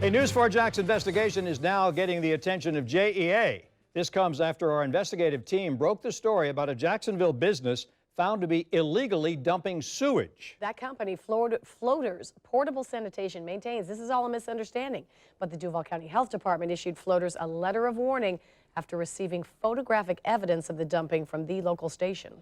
A News4 Jax investigation is now getting the attention of JEA. This comes after our investigative team broke the story about a Jacksonville business found to be illegally dumping sewage. That company, Floaters Portable Sanitation, maintains this is all a misunderstanding. But the Duval County Health Department issued Floaters a letter of warning after receiving photographic evidence of the dumping from the local station.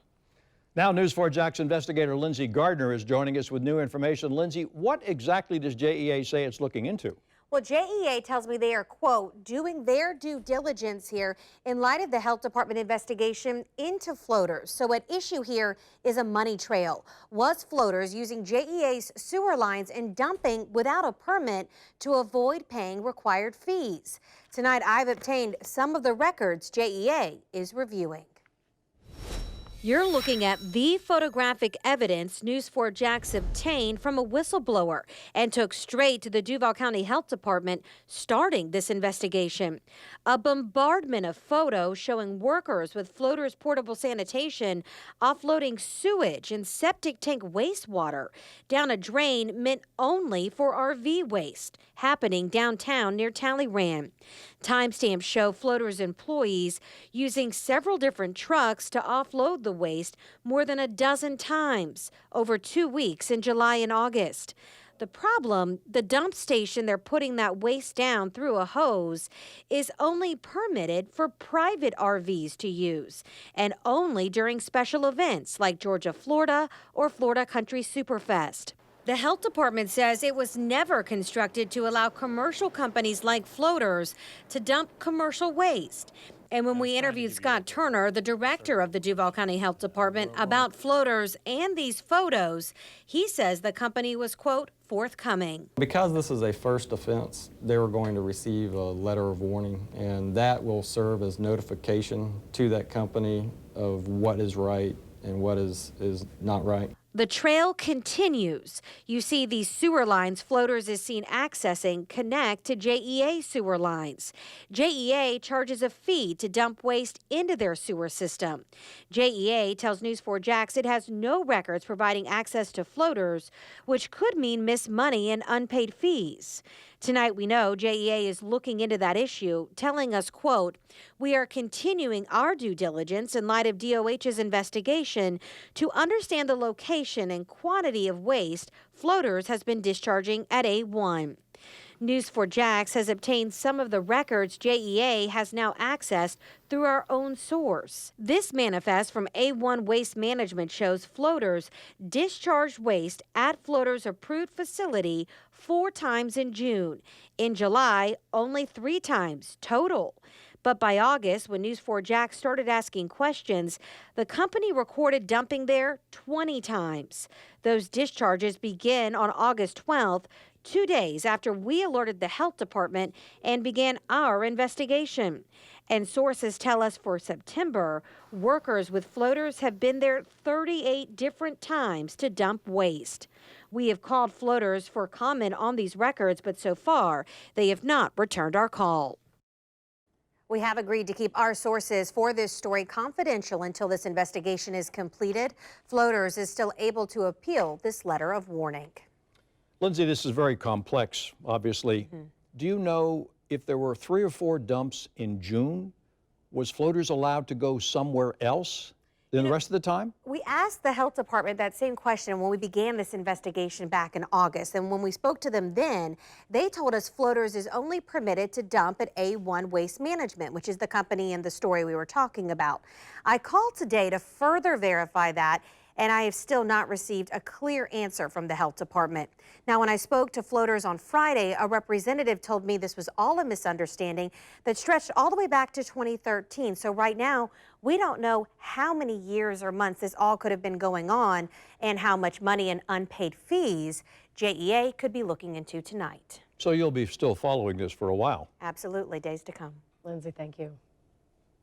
Now, News4 Jax investigator Lindsay Gardner is joining us with new information. Lindsay, what exactly does JEA say it's looking into? Well, JEA tells me they are, quote, doing their due diligence here in light of the health department investigation into Floaters. So at issue here is a money trail. Was Floaters using JEA's sewer lines and dumping without a permit to avoid paying required fees? Tonight, I've obtained some of the records JEA is reviewing. You're looking at the photographic evidence News4 Jax obtained from a whistleblower and took straight to the Duval County Health Department starting this investigation. A bombardment of photos showing workers with Floaters Portable Sanitation offloading sewage and septic tank wastewater down a drain meant only for RV waste, happening downtown near Talleyrand. Timestamps show Floaters employees using several different trucks to offload the waste more than a dozen times over 2 weeks in July and August. The problem, the dump station they're putting that waste down through a hose is only permitted for private RVs to use and only during special events like Georgia Florida or Florida Country Superfest. The health department says it was never constructed to allow commercial companies like Floaters to dump commercial waste. And when we interviewed Scott Turner, the director of the Duval County Health Department, about Floaters and these photos, he says the company was, quote, forthcoming. Because this is a first offense, they were going to receive a letter of warning, and that will serve as notification to that company of what is right and what is not right. The trail continues. You see these sewer lines Floaters is seen accessing connect to JEA sewer lines. JEA charges a fee to dump waste into their sewer system. JEA tells News4 Jax it has no records providing access to Floaters, which could mean missed money and unpaid fees. Tonight, we know JEA is looking into that issue, telling us, quote, we are continuing our due diligence in light of DOH's investigation to understand the location and quantity of waste Floaters has been discharging at A1. News4 Jax has obtained some of the records JEA has now accessed through our own source. This manifest from A1 Waste Management shows Floaters discharged waste at Floaters' approved facility 4 times in June. In July, only 3 times total. But by August, when News4 Jax started asking questions, the company recorded dumping there 20 times. Those discharges begin on August 12th, 2 days after we alerted the health department and began our investigation. And sources tell us for September, workers with Floaters have been there 38 different times to dump waste. We have called Floaters for comment on these records, but so far, they have not returned our call. We have agreed to keep our sources for this story confidential until this investigation is completed. Floaters is still able to appeal this letter of warning. Lindsay, this is very complex, obviously. Do you know if there were 3 or 4 dumps in June? Was Floaters allowed to go somewhere else than the rest of the time? We asked the health department that same question when we began this investigation back in August. And when we spoke to them then, they told us Floaters is only permitted to dump at A1 Waste Management, which is the company in the story we were talking about. I called today to further verify that, and I have still not received a clear answer from the health department. Now, when I spoke to Floaters on Friday, a representative told me this was all a misunderstanding that stretched all the way back to 2013. So right now, we don't know how many years or months this all could have been going on and how much money and unpaid fees JEA could be looking into tonight. So you'll be still following this for a while. Absolutely, days to come. Lindsay, thank you.